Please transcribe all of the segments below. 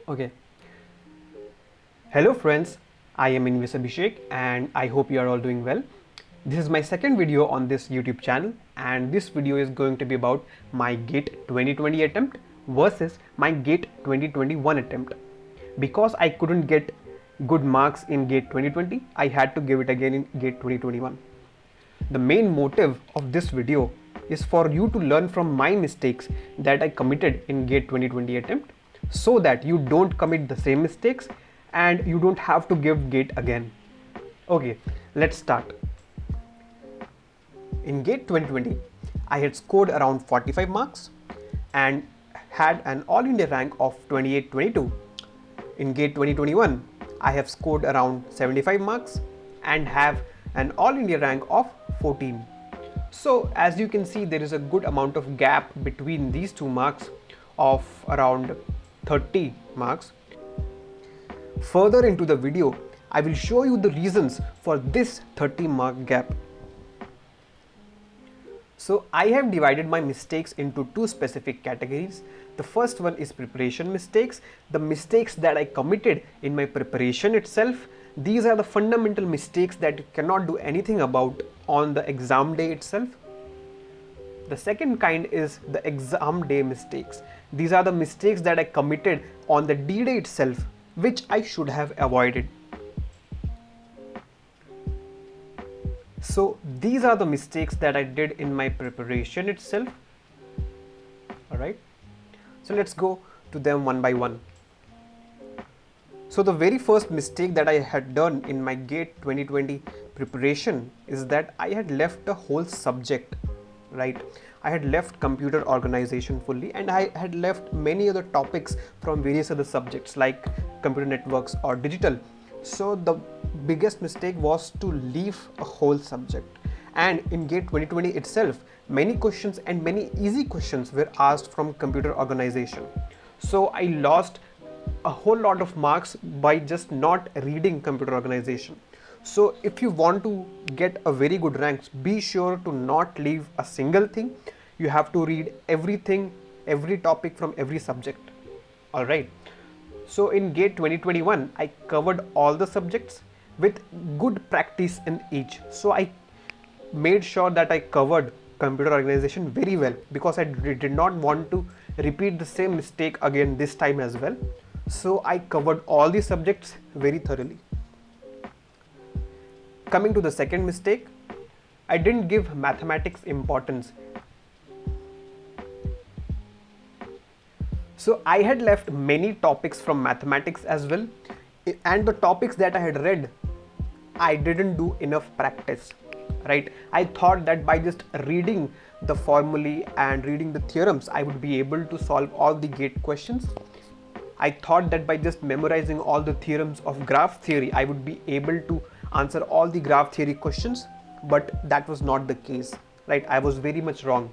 Okay. Hello friends, I am Invis Abhishek and I hope you are all doing well. This is my second video on this YouTube channel and this video is going to be about my GATE 2020 attempt versus my GATE 2021 attempt. Because I couldn't get good marks in GATE 2020, I had to give it again in GATE 2021. The main motive of this video is for you to learn from my mistakes that I committed in GATE 2020 attempt so that you don't commit the same mistakes and you don't have to give GATE again. Okay, let's start. In GATE 2020, I had scored around 45 marks and had an All India rank of 28-22. In GATE 2021, I have scored around 75 marks and have an All India rank of 14. So as you can see, there is a good amount of gap between these two marks of around 30 marks. Further into the video, I will show you the reasons for this 30 mark gap. So I have divided my mistakes into two specific categories. The first one is preparation mistakes, the mistakes that I committed in my preparation itself. These are the fundamental mistakes that you cannot do anything about on the exam day itself. The second kind is the exam day mistakes. These are the mistakes that I committed on the D-Day itself, which I should have avoided. So these are the mistakes that I did in my preparation itself. Alright, so let's go to them one by one. So the very first mistake that I had done in my GATE 2020 preparation is that I had left a whole subject, right? I had left computer organization fully and I had left many other topics from various other subjects like computer networks or digital. So the biggest mistake was to leave a whole subject. And in GATE 2020 itself, many questions and many easy questions were asked from computer organization. So I lost a whole lot of marks by just not reading computer organization. So if you want to get a very good ranks, be sure to not leave a single thing. You have to read everything, every topic from every subject. All right. So in GATE 2021, I covered all the subjects with good practice in each. So I made sure that I covered computer organization very well because I did not want to repeat the same mistake again this time as well. So I covered all the subjects very thoroughly. Coming to the second mistake, I didn't give mathematics importance. So I had left many topics from mathematics as well, and the topics that I had read, I didn't do enough practice, right? I thought that by just reading the formulae and reading the theorems, I would be able to solve all the GATE questions. I thought that by just memorizing all the theorems of graph theory, I would be able to answer all the graph theory questions, but that was not the case, right? I was very much wrong.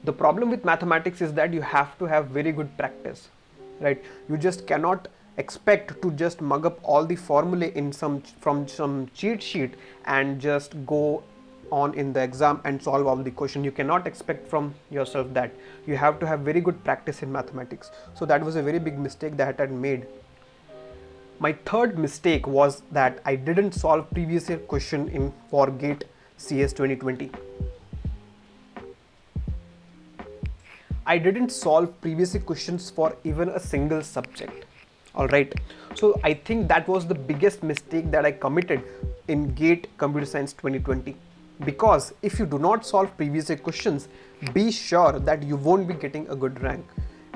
The problem with mathematics is that you have to have very good practice, right? You just cannot expect to just mug up all the formulae in from some cheat sheet and just go on in the exam and solve all the question. You cannot expect from yourself that. You have to have very good practice in mathematics. So that was a very big mistake that I had made. My third mistake was that I didn't solve previous year question in for GATE CS 2020. I didn't solve previous year questions for even a single subject. All right. So I think that was the biggest mistake that I committed in GATE Computer Science 2020. Because if you do not solve previous year questions, be sure that you won't be getting a good rank.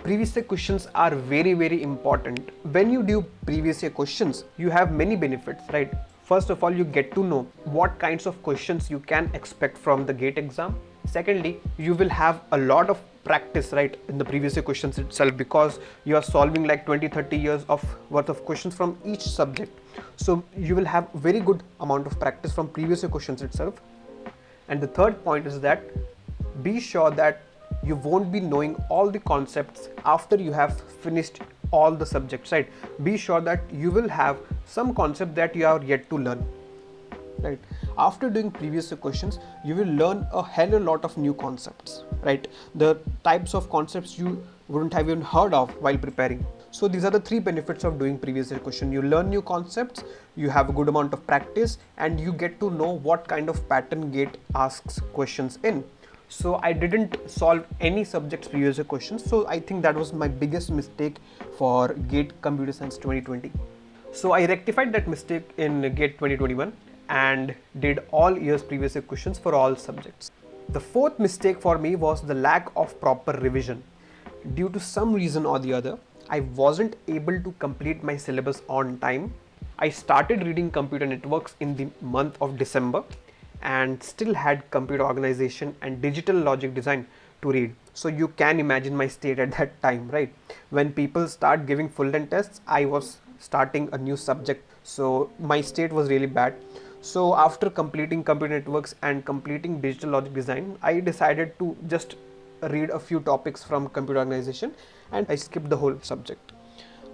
Previous year questions are very, very important. When you do previous year questions, you have many benefits, right? First of all, you get to know what kinds of questions you can expect from the GATE exam. Secondly, you will have a lot of practice, right, in the previous year questions itself because you are solving like 20-30 years of worth of questions from each subject. So you will have very good amount of practice from previous year questions itself. And the third point is that be sure that you won't be knowing all the concepts after you have finished all the subjects, right? Be sure that you will have some concept that you are yet to learn, right? After doing previous questions, you will learn a hell of a lot of new concepts, right? The types of concepts you wouldn't have even heard of while preparing. So these are the three benefits of doing previous year question. You learn new concepts, you have a good amount of practice, and you get to know what kind of pattern GATE asks questions in. So I didn't solve any subjects previous year questions. So I think that was my biggest mistake for GATE Computer Science 2020. So I rectified that mistake in GATE 2021 and did all years previous year questions for all subjects. The fourth mistake for me was the lack of proper revision. Due to some reason or the other, I wasn't able to complete my syllabus on time. I started reading computer networks in the month of December and still had computer organization and digital logic design to read. So you can imagine my state at that time, right? When people start giving full length tests, I was starting a new subject. So my state was really bad. So after completing computer networks and completing digital logic design, I decided to just read a few topics from computer organization and I skipped the whole subject.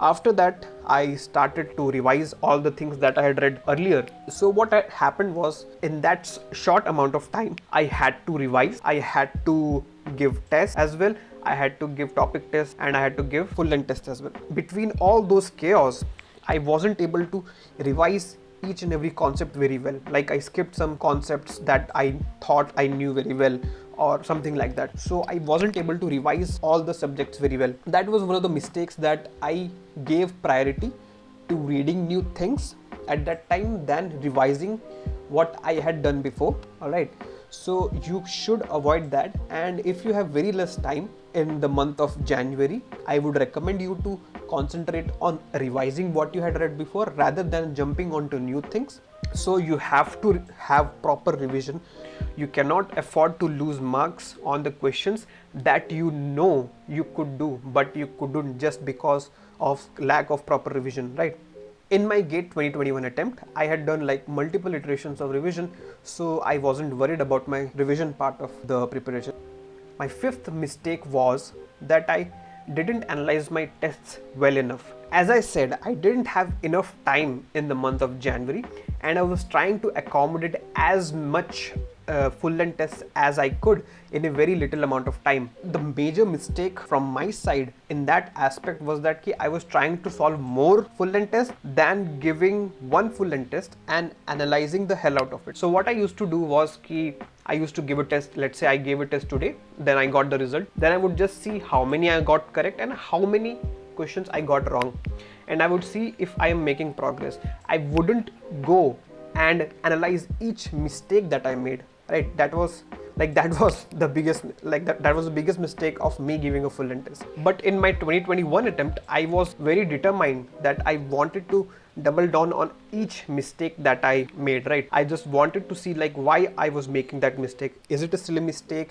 After that, I started to revise all the things that I had read earlier. So what had happened was, in that short amount of time, I had to revise, I had to give tests as well, I had to give topic tests, and I had to give full length tests as well. Between all those chaos, I wasn't able to revise each and every concept very well. Like I skipped some concepts that I thought I knew very well or something like that. So I wasn't able to revise all the subjects very well. That was one of the mistakes, that I gave priority to reading new things at that time than revising what I had done before. Alright, so you should avoid that. And if you have very less time in the month of January, I would recommend you to concentrate on revising what you had read before rather than jumping onto new things. So you have to have proper revision. You cannot afford to lose marks on the questions that you know you could do, but you couldn't just because of lack of proper revision, right? In my GATE 2021 attempt, I had done like multiple iterations of revision, so I wasn't worried about my revision part of the preparation. My fifth mistake was that I didn't analyze my tests well enough. As I said, I didn't have enough time in the month of January, and I was trying to accommodate as much full length tests as I could in a very little amount of time. The major mistake from my side in that aspect was that I was trying to solve more full length tests than giving one full length test and analyzing the hell out of it. So what I used to do was I used to give a test. Let's say I gave a test today, then I got the result. Then I would just see how many I got correct and how many questions I got wrong, and I would see if I am making progress. I wouldn't go and analyze each mistake that I made, right? That was the biggest mistake of me giving a full length test. But in my 2021 attempt, I was very determined that I wanted to double down on each mistake that I made, right? I just wanted to see like why I was making that mistake. Is it a silly mistake?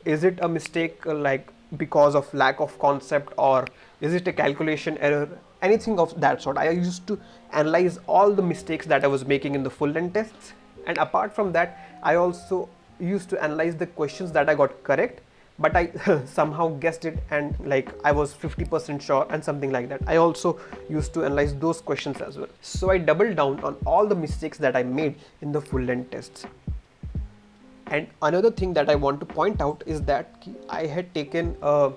Is it a mistake like because of lack of concept, or is it a calculation error? Anything of that sort. I used to analyze all the mistakes that I was making in the full length tests, and apart from that, I also used to analyze the questions that I got correct, but I somehow guessed it and like I was 50% sure and something like that. I also used to analyze those questions as well. So I doubled down on all the mistakes that I made in the full length tests. And another thing that I want to point out is that I had taken a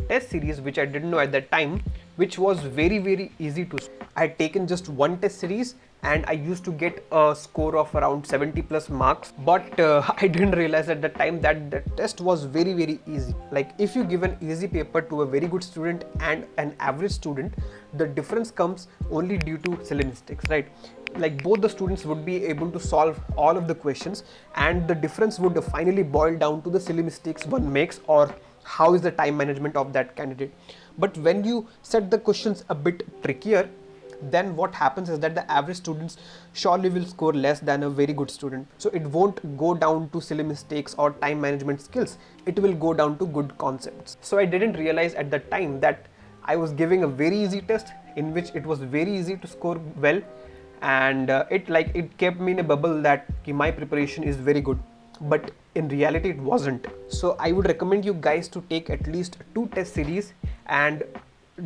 test series which I didn't know at that time, which was very easy to. I had taken just one test series and I used to get a score of around 70 plus marks, but I didn't realize at the time that the test was very easy. Like if you give an easy paper to a very good student and an average student, the difference comes only due to silly mistakes, right? Like both the students would be able to solve all of the questions, and the difference would finally boil down to the silly mistakes one makes or how is the time management of that candidate. But when you set the questions a bit trickier, then what happens is that the average students surely will score less than a very good student. So it won't go down to silly mistakes or time management skills. It will go down to good concepts. So I didn't realize at the time that I was giving a very easy test in which it was very easy to score well, and it kept me in a bubble that my preparation is very good, but in reality it wasn't. So I would recommend you guys to take at least 2 test series and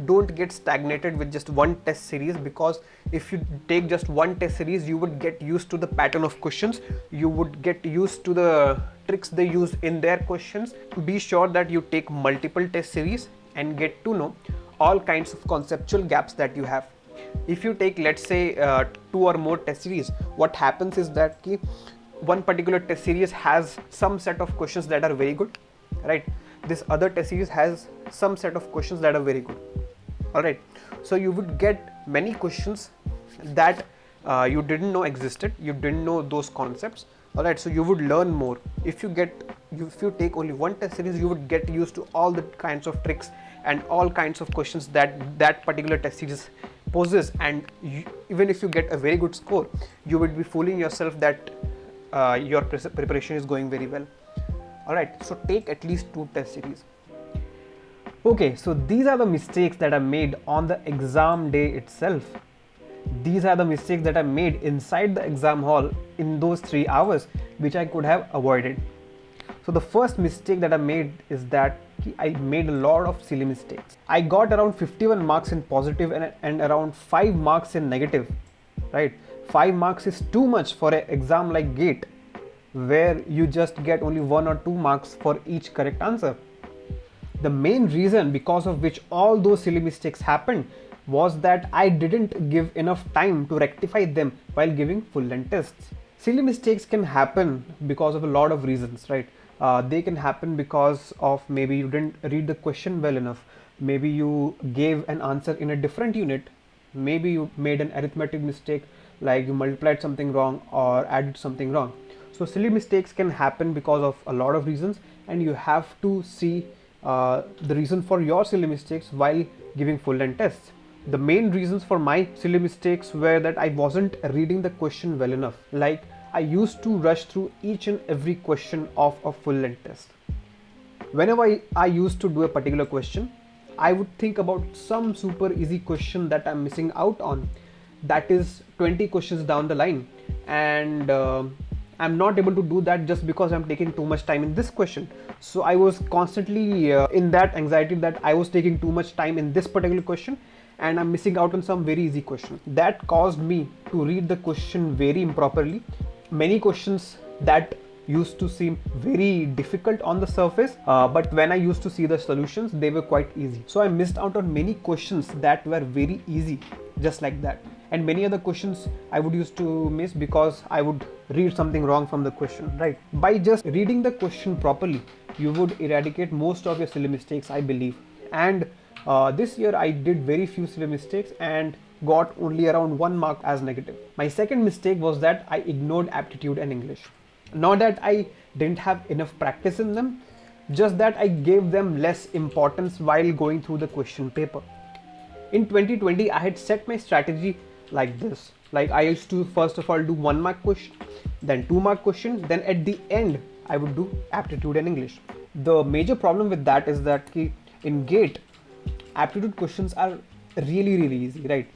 don't get stagnated with just one test series, because if you take just one test series, you would get used to the pattern of questions, you would get used to the tricks they use in their questions. Be sure that you take multiple test series and get to know all kinds of conceptual gaps that you have. If you take, let's say, 2 or more test series, what happens is that one particular test series has some set of questions that are very good, right? This other test series has some set of questions that are very good. All right, so you would get many questions that you didn't know existed, you didn't know those concepts. All right, so you would learn more. If you take only one test series, you would get used to all the kinds of tricks and all kinds of questions that particular test series poses, and even if you get a very good score, you would be fooling yourself that your preparation is going very well. All right, so take at least 2 test series. Okay, so these are the mistakes that are made on the exam day itself. These are the mistakes that I made inside the exam hall in those 3 hours, which I could have avoided. So the first mistake that I made is that I made a lot of silly mistakes. I got around 51 marks in positive and around 5 marks in negative, right? 5 marks is too much for an exam like GATE, where you just get only 1 or 2 marks for each correct answer. The main reason because of which all those silly mistakes happened was that I didn't give enough time to rectify them while giving full length tests. Silly mistakes can happen because of a lot of reasons, right? They can happen because of maybe you didn't read the question well enough, maybe you gave an answer in a different unit, maybe you made an arithmetic mistake, like you multiplied something wrong or added something wrong. So silly mistakes can happen because of a lot of reasons, and you have to see the reason for your silly mistakes while giving full length tests. The main reasons for my silly mistakes were that I wasn't reading the question well enough. Like, I used to rush through each and every question of a full length test. Whenever I used to do a particular question, I would think about some super easy question that I'm missing out on, that is 20 questions down the line, and I'm not able to do that just because I'm taking too much time in this question. So I was constantly in that anxiety that I was taking too much time in this particular question and I'm missing out on some very easy question. That caused me to read the question very improperly. Many questions that used to seem very difficult on the surface, but when I used to see the solutions, they were quite easy. So I missed out on many questions that were very easy, just like that. And many other questions I would used to miss because I would read something wrong from the question, right? By just reading the question properly, you would eradicate most of your silly mistakes, I believe. And this year I did very few silly mistakes and got only around 1 mark as negative. My second mistake was that I ignored aptitude and English. Not that I didn't have enough practice in them, just that I gave them less importance while going through the question paper. In 2020, I had set my strategy like this. Like, I used to first of all do 1 mark question, then 2 mark question, then at the end I would do aptitude and English. The major problem with that is that in GATE, aptitude questions are really easy, right?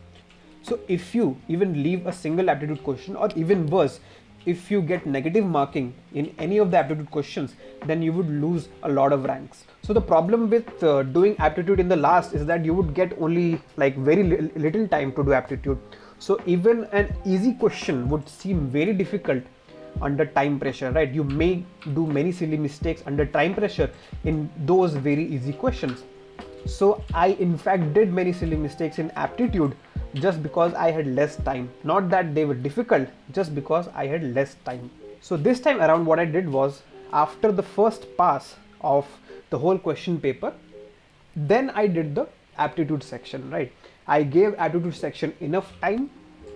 So if you even leave a single aptitude question, or even worse, if you get negative marking in any of the aptitude questions, then you would lose a lot of ranks. So the problem with doing aptitude in the last is that you would get only like very little time to do aptitude. So even an easy question would seem very difficult under time pressure, right? You may do many silly mistakes under time pressure in those very easy questions. So I in fact did many silly mistakes in aptitude just because I had less time. Not that they were difficult, just because I had less time. So this time around what I did was, after the first pass of the whole question paper, then I did the aptitude section, right? I gave aptitude section enough time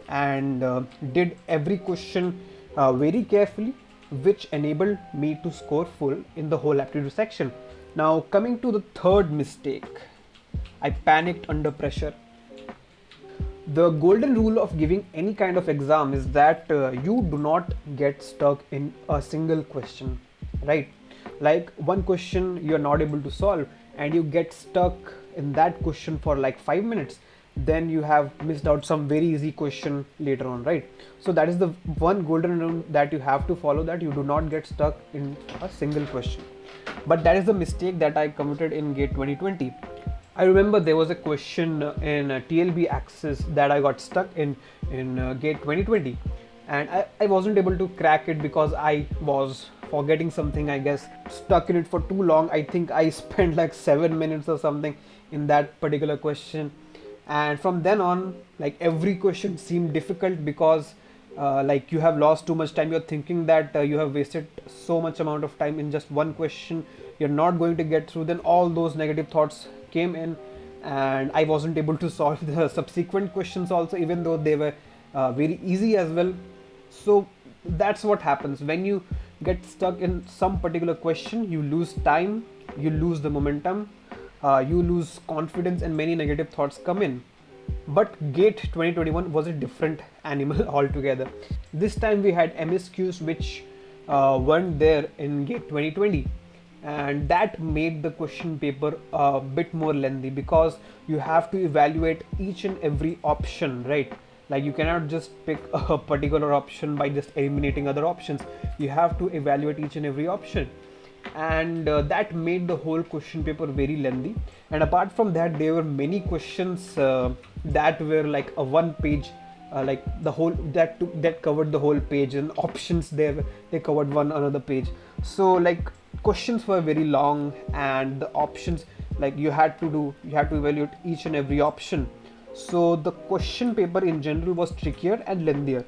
and did every question very carefully, which enabled me to score full in the whole aptitude section. Now coming to the third mistake, I panicked under pressure. The golden rule of giving any kind of exam is that you do not get stuck in a single question, right? Like, one question you're not able to solve and you get stuck in that question for like 5 minutes, then you have missed out some very easy question later on, right? So that is the one golden rule that you have to follow, that you do not get stuck in a single question. But that is the mistake that I committed in GATE 2020. I remember there was a question in TLB Access that I got stuck in GATE 2020, and I wasn't able to crack it because I was forgetting something, I guess, stuck in it for too long. I think I spent like 7 minutes or something in that particular question. And from then on, like every question seemed difficult because like you have lost too much time. You're thinking that you have wasted so much amount of time in just one question, you're not going to get through. Then all those negative thoughts came in, and I wasn't able to solve the subsequent questions also, even though they were very easy as well. So that's what happens when you get stuck in some particular question. You lose time, you lose the momentum, you lose confidence, and many negative thoughts come in. But GATE 2021 was a different animal altogether. This time we had MSQs which weren't there in GATE 2020, and that made the question paper a bit more lengthy because you have to evaluate each and every option, right? Like you cannot just pick a particular option by just eliminating other options. You have to evaluate each and every option, and that made the whole question paper very lengthy. And apart from that, there were many questions that were like a one page, like the whole that covered the whole page, and options there, they covered one another page. So like questions were very long, and the options, like you had to evaluate each and every option. So the question paper in general was trickier and lengthier,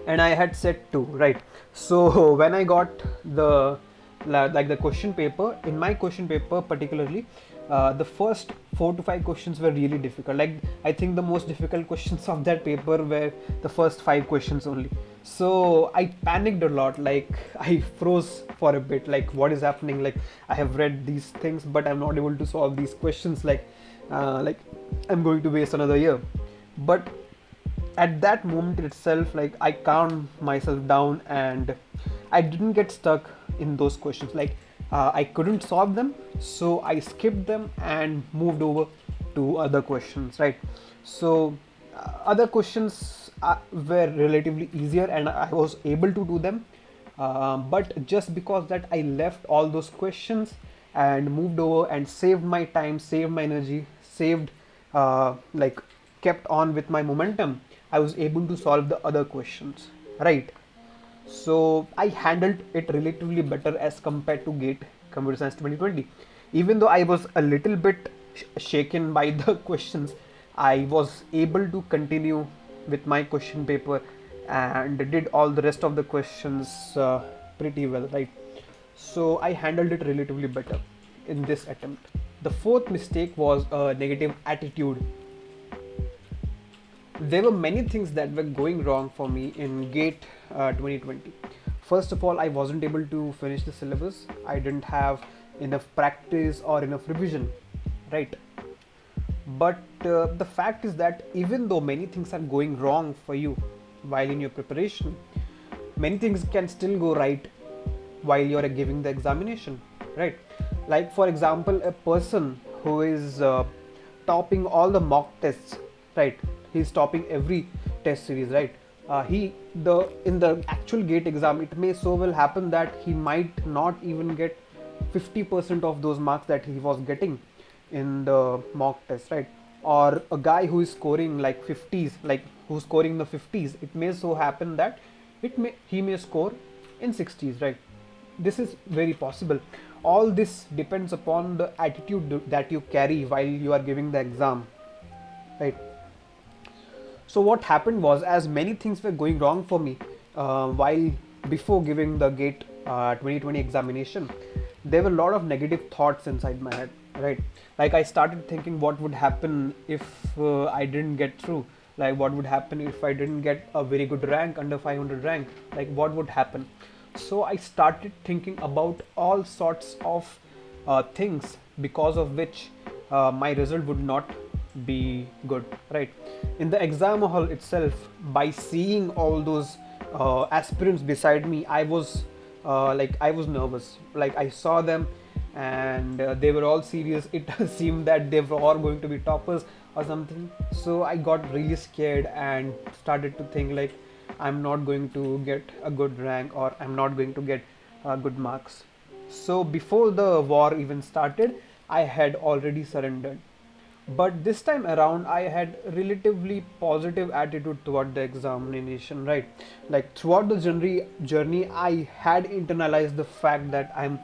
and I had set 2, right? So when I got the like the question paper, in my question paper particularly, the first 4 to 5 questions were really difficult. Like I think the most difficult questions of that paper were the first 5 questions only. So I panicked a lot, like I froze for a bit, like what is happening? Like I have read these things, but I'm not able to solve these questions. Like I'm going to waste another year. But at that moment itself, like I calmed myself down, and I didn't get stuck in those questions. Like I couldn't solve them, so I skipped them and moved over to other questions, right? So other questions were relatively easier, and I was able to do them. But just because that I left all those questions and moved over and saved my time, saved my energy, saved like kept on with my momentum, I was able to solve the other questions, right? So I handled it relatively better as compared to GATE Computer Science 2020. Even though I was a little bit shaken by the questions, I was able to continue with my question paper and did all the rest of the questions pretty well, right? So I handled it relatively better in this attempt. The fourth mistake was a negative attitude. There were many things that were going wrong for me in GATE 2020. First of all, I wasn't able to finish the syllabus. I didn't have enough practice or enough revision, right? But the fact is that even though many things are going wrong for you while in your preparation, many things can still go right while you're giving the examination, right? Like for example, a person who is topping all the mock tests, right? He's topping every test series, right? In the actual GATE exam, it may so well happen that he might not even get 50% of those marks that he was getting in the mock test, right? Or a guy who is scoring like 50s, like who's scoring the 50s, it may so happen that he may score in 60s, right? This is very possible. All this depends upon the attitude that you carry while you are giving the exam, right? So what happened was, as many things were going wrong for me while before giving the GATE 2020 examination, there were a lot of negative thoughts inside my head, right? Like I started thinking what would happen if I didn't get through. Like what would happen if I didn't get a very good rank, under 500 rank? Like what would happen? So I started thinking about all sorts of things because of which my result would not be good, right? In the exam hall itself, by seeing all those aspirants beside me, I was nervous. Like I saw them, and they were all serious. It seemed that they were all going to be toppers or something. So I got really scared and started to think like I'm not going to get a good rank, or I'm not going to get good marks. So before the war even started, I had already surrendered. But this time around I had relatively positive attitude toward the examination, right? Like throughout the journey I had internalized the fact that I'm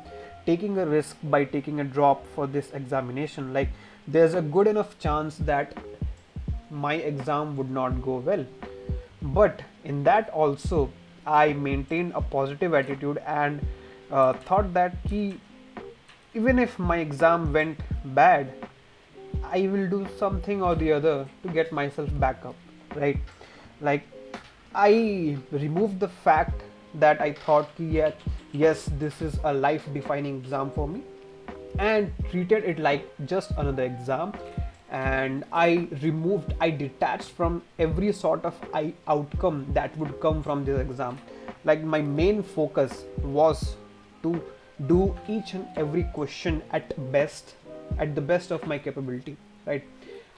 taking a risk by taking a drop for this examination. Like there's a good enough chance that my exam would not go well, but in that also I maintained a positive attitude and thought that even if my exam went bad, I will do something or the other to get myself back up, right? Like I removed the fact that I thought ki, yeah, yes, this is a life defining exam for me, and treated it like just another exam. And I detached from every sort of outcome that would come from this exam. Like my main focus was to do each and every question at the best of my capability, right?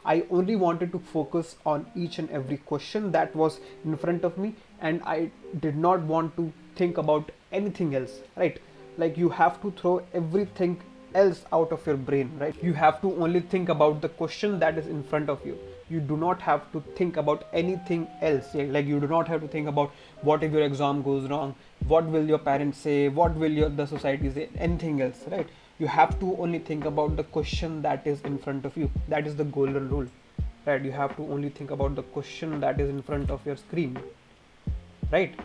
I only wanted to focus on each and every question that was in front of me, and I did not want to think about anything else, right? Like you have to throw everything else out of your brain, right? You have to only think about the question that is in front of you. You do not have to think about anything else. Yeah, like you do not have to think about what if your exam goes wrong, what will your parents say, what will the society say, anything else, right? You have to only think about the question that is in front of you. That is the golden rule, right? You have to only think about the question that is in front of your screen, right?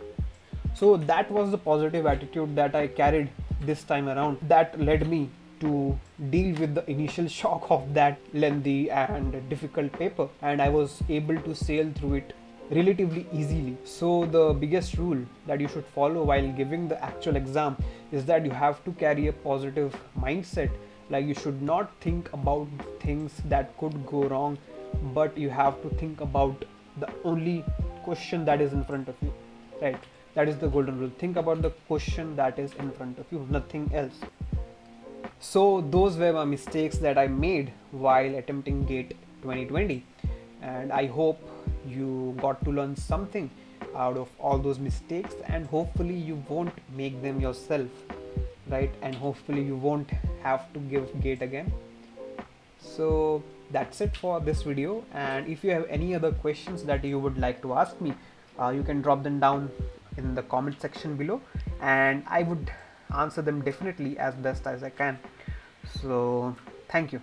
So that was the positive attitude that I carried this time around, that led me to deal with the initial shock of that lengthy and difficult paper, and I was able to sail through it relatively easily. So the biggest rule that you should follow while giving the actual exam is that you have to carry a positive mindset. Like you should not think about things that could go wrong, but you have to think about the only question that is in front of you, right? That is the golden rule. Think about the question that is in front of you, nothing else. So those were my mistakes that I made while attempting GATE 2020, and I hope you got to learn something out of all those mistakes, and hopefully you won't make them yourself, right? And hopefully you won't have to give GATE again. So that's it for this video, and if you have any other questions that you would like to ask me, you can drop them down in the comment section below, and I would answer them definitely as best as I can. So thank you.